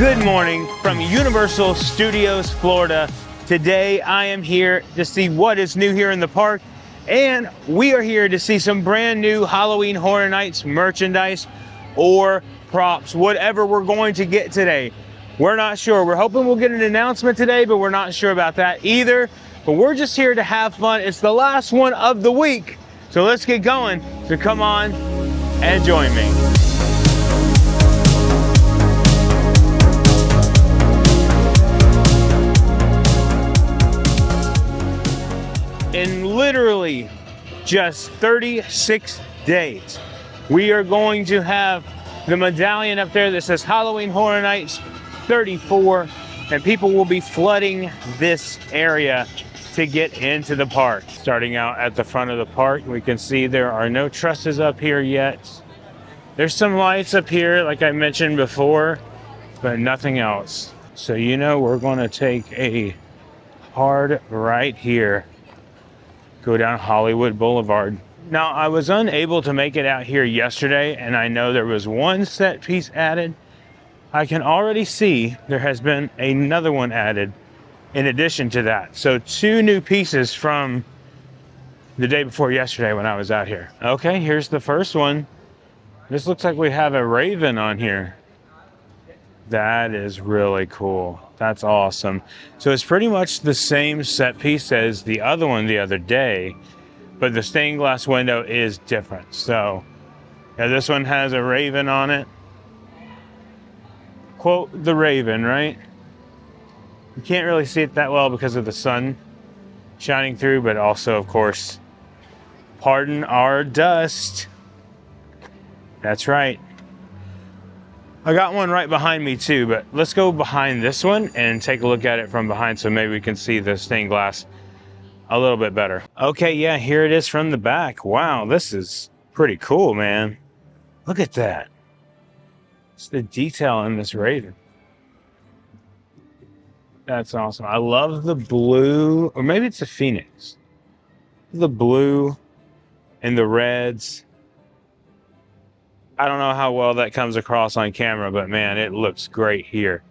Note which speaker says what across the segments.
Speaker 1: Good morning from Universal Studios, Florida. Today I am here to see what is new here in the park, and we are here to see some brand new Halloween Horror Nights merchandise or props, whatever we're going to get today. We're not sure. We're hoping we'll get an announcement today, but we're not sure about that either. But we're just here to have fun. It's the last one of the week. So let's get going. So come on and join me. In literally just 36 days, we are going to have the medallion up there that says Halloween Horror Nights 34, and people will be flooding this area to get into the park. Starting out at the front of the park, we can see there are no trusses up here yet. There's some lights up here, like I mentioned before, but nothing else. So you know we're going to take a hard right here, go down Hollywood Boulevard. Now, I was unable to make it out here yesterday, and I know there was one set piece added. I can already see there has been another one added in addition to that. So 2 new pieces from the day before yesterday when I was out here. Okay, here's the first one. This looks like we have a raven on here. That is really cool. That's awesome. So it's pretty much the same set piece as the other one the other day, but the stained glass window is different. So yeah, this one has a raven on it. Quote the raven, right? You can't really see it that well because of the sun shining through, but also, of course, pardon our dust. That's right. I got one right behind me too, but let's go behind this one and take a look at it from behind so maybe we can see the stained glass a little bit better. Okay, yeah, here it is from the back. Wow, this is pretty cool, man. Look at that. It's the detail in this raven. That's awesome. I love the blue, or maybe it's a phoenix. The blue and the reds. I don't know how well that comes across on camera, but man, it looks great here.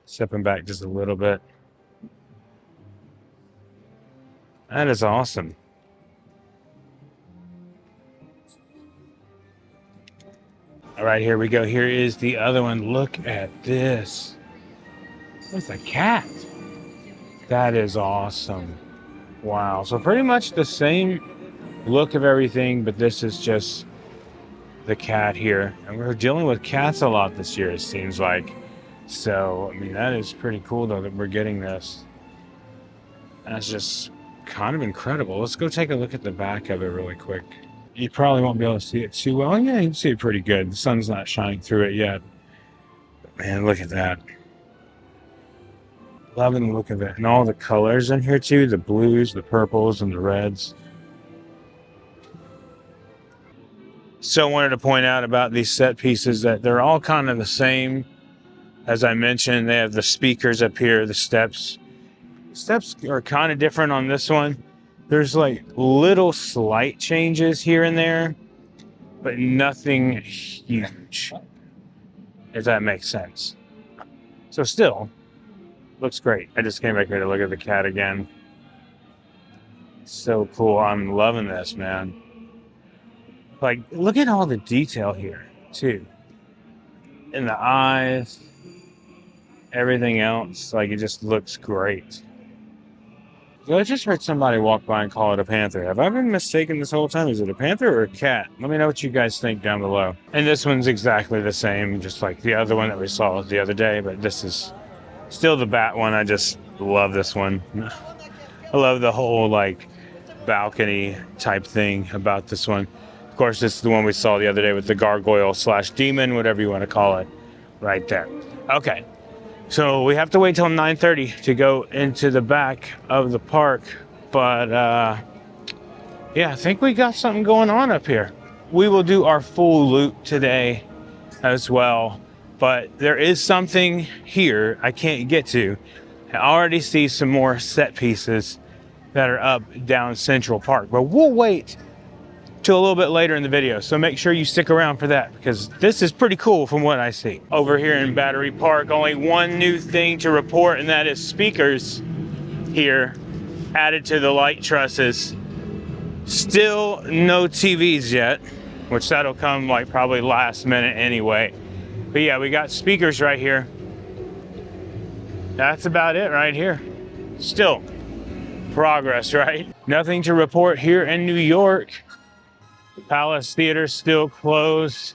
Speaker 1: Stepping back just a little bit. That is awesome. All right, here we go. Here is the other one. Look at this. It's a cat. That is awesome. Wow. So pretty much the same look of everything, but this is just the cat here. And we're dealing with cats a lot this year, it seems like. So, I mean, that is pretty cool, though, that we're getting this. That's just kind of incredible. Let's go take a look at the back of it really quick. You probably won't be able to see it too well. Yeah, you can see it pretty good. The sun's not shining through it yet. But man, look at that. Loving the look of it. And all the colors in here too. The blues, the purples, and the reds. So I wanted to point out about these set pieces that they're all kind of the same. As I mentioned, they have the speakers up here, the steps. Steps are kind of different on this one. There's like little slight changes here and there, but nothing huge, if that makes sense. So still, looks great. I just came back here to look at the cat again. So cool. I'm loving this, man. Like, look at all the detail here, too. In the eyes, everything else. Like, it just looks great. So I just heard somebody walk by and call it a panther. Have I been mistaken this whole time? Is it a panther or a cat? Let me know what you guys think down below. And this one's exactly the same, just like the other one that we saw the other day, but this is still the bat one. I just love this one. I love the whole like balcony type thing about this one. Of course, this is the one we saw the other day with the gargoyle / demon, whatever you want to call it, right there. Okay. So we have to wait till 9:30 to go into the back of the park. But yeah, I think we got something going on up here. We will do our full loop today as well. But there is something here I can't get to. I already see some more set pieces that are up down Central Park. But we'll wait to a little bit later in the video. So make sure you stick around for that because this is pretty cool from what I see. Over here in Battery Park, only one new thing to report, and that is speakers here added to the light trusses. Still no TVs yet, which that'll come like probably last minute anyway. But yeah, we got speakers right here. That's about it right here. Still progress, right? Nothing to report here in New York. Palace Theater still closed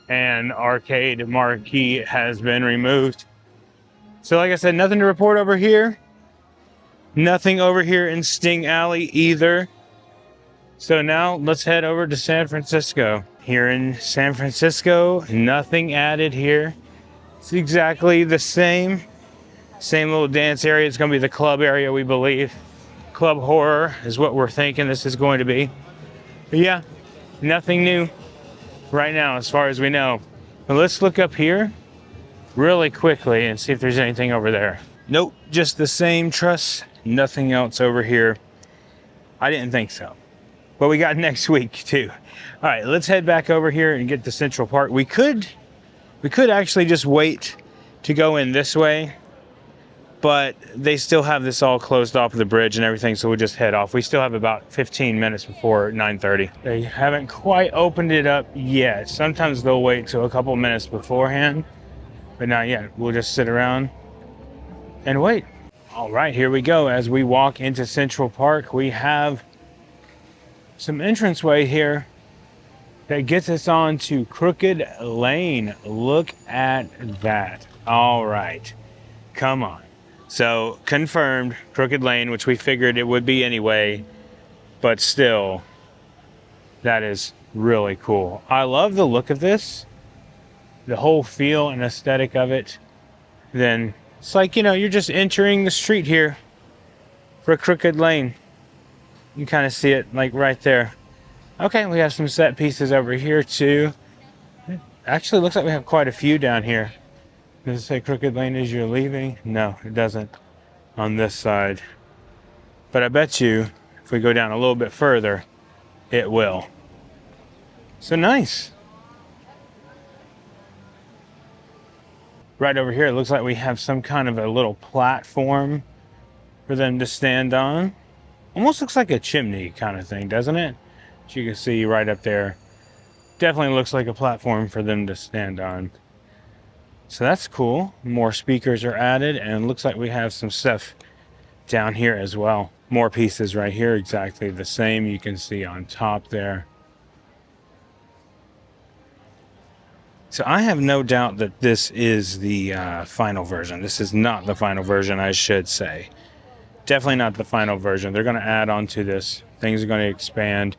Speaker 1: and arcade marquee has been removed. So like I said, nothing to report over here. Nothing over here in Sting Alley either. So now let's head over to San Francisco. Here in San Francisco, nothing added here. It's exactly the same. Same little dance area. It's going to be the club area, we believe. Club Horror is what we're thinking this is going to be. But yeah, nothing new right now as far as we know. But let's look up here really quickly and see if there's anything over there. Nope, just the same truss. Nothing else over here. I didn't think so. But we got next week too. All right, let's head back over here and get to Central Park. We could actually just wait to go in this way, but they still have this all closed off, the bridge and everything, so we'll just head off. We still have about 15 minutes before 9:30. They haven't quite opened it up yet. Sometimes they'll wait till a couple minutes beforehand, but not yet. We'll just sit around and wait. All right, here we go. As we walk into Central Park, we have some entranceway here that gets us on to Crooked Lane. Look at that. All right, come on. So confirmed Crooked Lane, which we figured it would be anyway, but still, that is really cool. I love the look of this, the whole feel and aesthetic of it. Then it's like, you know, you're just entering the street here for Crooked Lane. You kind of see it like right there. Okay, we have some set pieces over here too. It actually looks like we have quite a few down here. Does it say Crooked Lane as you're leaving? No, it doesn't on this side. But I bet you if we go down a little bit further, it will. So nice. Right over here, it looks like we have some kind of a little platform for them to stand on. Almost looks like a chimney kind of thing, doesn't it? As you can see right up there. Definitely looks like a platform for them to stand on. So that's cool. More speakers are added, and it looks like we have some stuff down here as well. More pieces right here, exactly the same. You can see on top there. So I have no doubt that this is the final version. This is not the final version, I should say. Definitely not the final version. They're going to add on to this. Things are going to expand,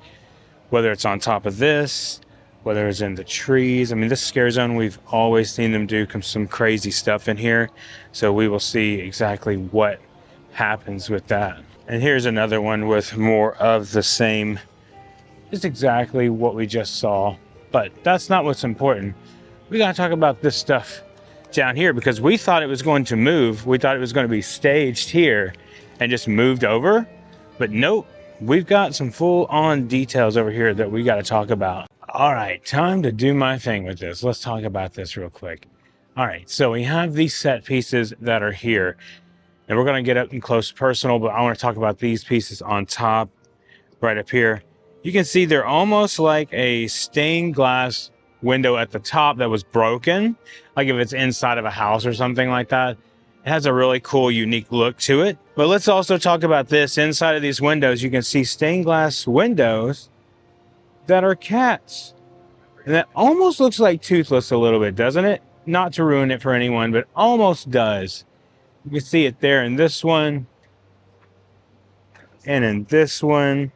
Speaker 1: whether it's on top of this, whether it's in the trees. I mean, this scare zone, we've always seen them do some crazy stuff in here. So we will see exactly what happens with that. And here's another one with more of the same. It's exactly what we just saw. But that's not what's important. We got to talk about this stuff down here because we thought it was going to move. We thought it was going to be staged here and just moved over, but nope, we've got some full-on details over here that we got to talk about. All right, time to do my thing with this. Let's talk about this real quick. All right, so we have these set pieces that are here, and we're going to get up and close personal, but I want to talk about these pieces on top, right up here. You can see they're almost like a stained glass window at the top that was broken, like if it's inside of a house or something like that. It has a really cool, unique look to it. But let's also talk about this. Inside of these windows, you can see stained glass windows that are cats. And that almost looks like Toothless a little bit, doesn't it? Not to ruin it for anyone, but almost does. You can see it there in this one. And in this one.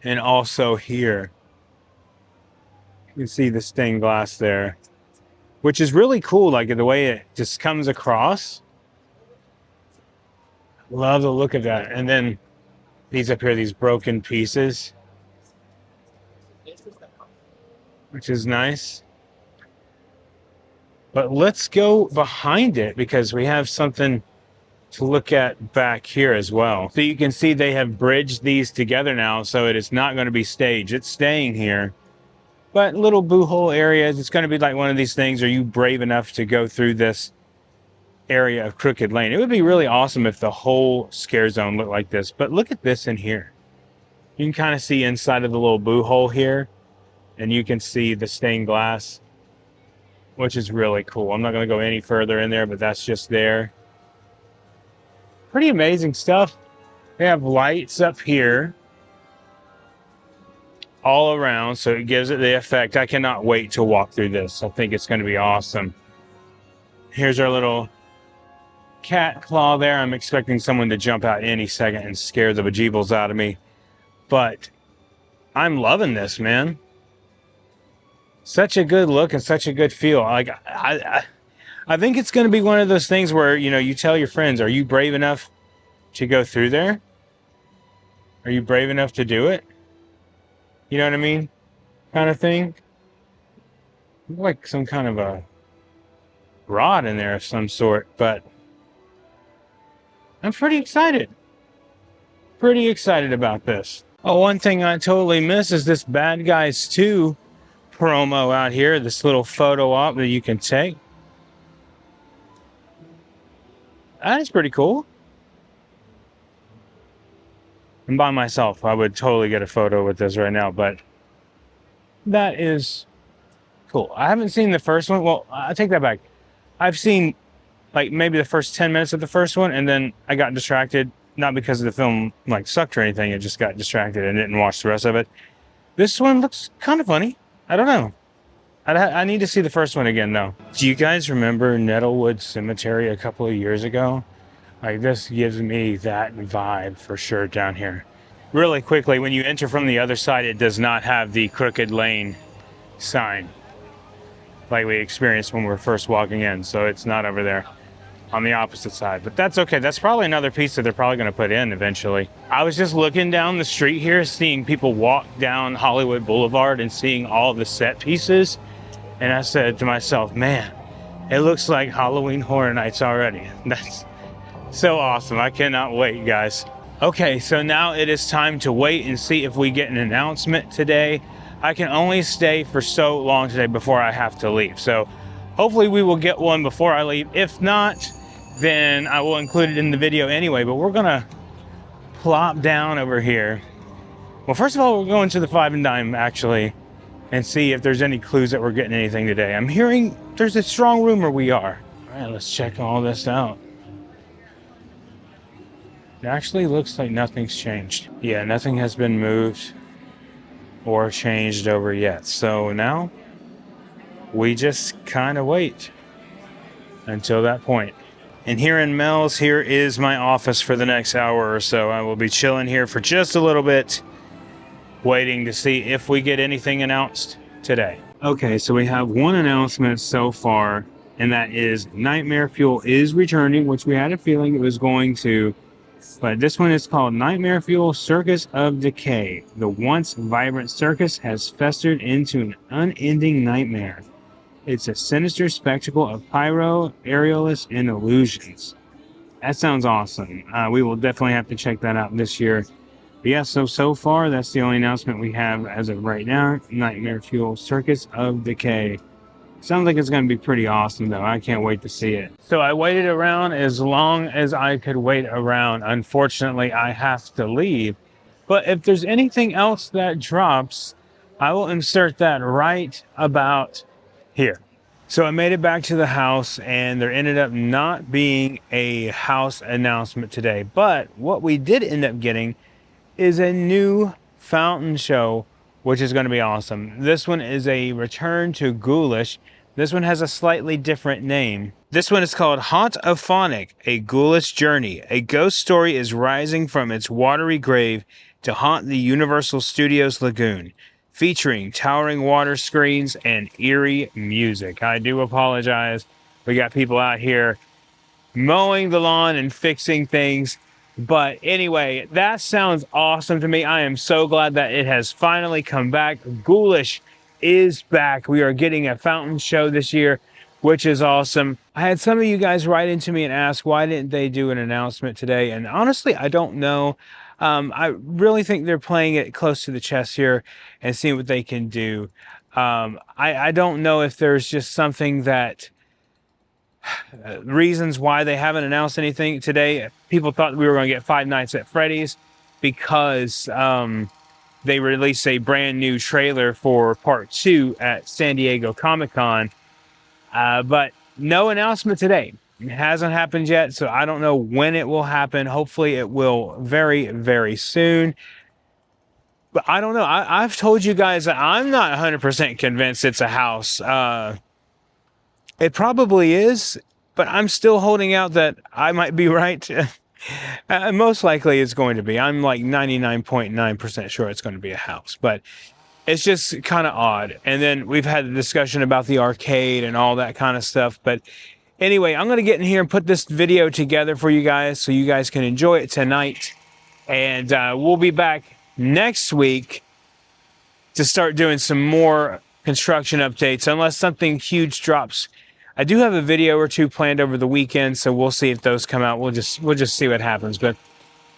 Speaker 1: And also here. You can see the stained glass there. Which is really cool, like the way it just comes across. Love the look of that. And then these up here, these broken pieces, which is nice. But let's go behind it because we have something to look at back here as well. So you can see they have bridged these together now, so it is not going to be staged. It's staying here. But little boo hole areas, it's going to be like one of these things. Are you brave enough to go through this area of Crooked Lane? It would be really awesome if the whole scare zone looked like this. But look at this in here. You can kind of see inside of the little boo hole here, and you can see the stained glass, which is really cool. I'm not going to go any further in there, but that's just there. Pretty amazing stuff. They have lights up here all around, so it gives it the effect. I cannot wait to walk through this. I think it's going to be awesome. Here's our little cat claw there. I'm expecting someone to jump out any second and scare the bejeebles out of me. But I'm loving this, man. Such a good look and such a good feel. Like I think it's going to be one of those things where, you know, you tell your friends, are you brave enough to go through there? Are you brave enough to do it? You know what I mean? Kind of thing. Like some kind of a rod in there of some sort, but I'm pretty excited. Pretty excited about this. Oh, one thing I totally miss is this Bad Guys 2 promo out here. This little photo op that you can take. That is pretty cool. And by myself, I would totally get a photo with this right now, but that is cool. I haven't seen the first one. Well, I take that back. I've seen like maybe the first 10 minutes of the first one, and then I got distracted. Not because the film like sucked or anything. It just got distracted and didn't watch the rest of it. This one looks kind of funny. I don't know. I need to see the first one again, though. Do you guys remember Nettlewood Cemetery a couple of years ago? Like, this gives me that vibe for sure down here. Really quickly, when you enter from the other side, it does not have the Crooked Lane sign like we experienced when we were first walking in. So it's not over there on the opposite side, but that's okay. That's probably another piece that they're probably going to put in eventually. I was just looking down the street here, seeing people walk down Hollywood Boulevard and seeing all the set pieces. And I said to myself, man, it looks like Halloween Horror Nights already. That's so awesome. I cannot wait, guys. Okay, so now it is time to wait and see if we get an announcement today. I can only stay for so long today before I have to leave. So hopefully we will get one before I leave. If not, then I will include it in the video anyway. But we're gonna plop down over here. Well, first of all, we're going to the Five and Dime actually and see if there's any clues that we're getting anything today. I'm hearing there's a strong rumor we are. All right, let's check all this out. It actually looks like nothing's changed. Yeah, nothing has been moved or changed over yet. So now we just kind of wait until that point. And here in Mel's, here is my office for the next hour or so. I will be chilling here for just a little bit, waiting to see if we get anything announced today. Okay, so we have one announcement so far, and that is Nightmare Fuel is returning, which we had a feeling it was going to. But this one is called Nightmare Fuel Circus of Decay. The once vibrant circus has festered into an unending nightmare. It's a sinister spectacle of pyro, aerialists, and illusions. That sounds awesome. We will definitely have to check that out this year. But yeah, so far, that's the only announcement we have as of right now. Nightmare Fuel Circus of Decay. Sounds like it's going to be pretty awesome, though. I can't wait to see it. So I waited around as long as I could wait around. Unfortunately, I have to leave. But if there's anything else that drops, I will insert that right about here. So I made it back to the house, and there ended up not being a house announcement today. But what we did end up getting is a new fountain show, which is going to be awesome. This one is a return to Ghoulish. This one has a slightly different name. This one is called Haunt of Phonic, A Ghoulish Journey. A ghost story is rising from its watery grave to haunt the Universal Studios Lagoon, featuring towering water screens and eerie music. I do apologize. We got people out here mowing the lawn and fixing things. But anyway, that sounds awesome to me. I am so glad that it has finally come back. Ghoulish is back. We are getting a fountain show this year. which is awesome. I had some of you guys write into me and ask why didn't they do an announcement today, and honestly, I don't know. I really think they're playing it close to the chest here and seeing what they can do. I don't know if there's just something that reasons why they haven't announced anything today. People thought we were going to get Five Nights at Freddy's because they released a brand new trailer for part 2 at San Diego Comic-Con, but no announcement today. It hasn't happened yet, so I don't know when it will happen. Hopefully it will very, very soon. But I don't know. I've told you guys that I'm not 100% convinced it's a house. It probably is, but I'm still holding out that I might be right. Most likely it's going to be. I'm like 99.9% sure it's going to be a house, but it's just kind of odd. And then we've had a discussion about the arcade and all that kind of stuff. But anyway, I'm going to get in here and put this video together for you guys so you guys can enjoy it tonight. And we'll be back next week to start doing some more construction updates, unless something huge drops. I do have a video or two planned over the weekend, so we'll see if those come out. We'll just see what happens. But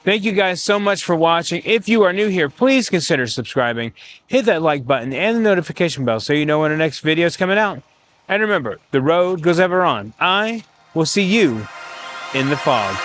Speaker 1: thank you guys so much for watching. If you are new here, please consider subscribing. Hit that like button and the notification bell so you know when our next video is coming out. And remember, the road goes ever on. I will see you in the fog.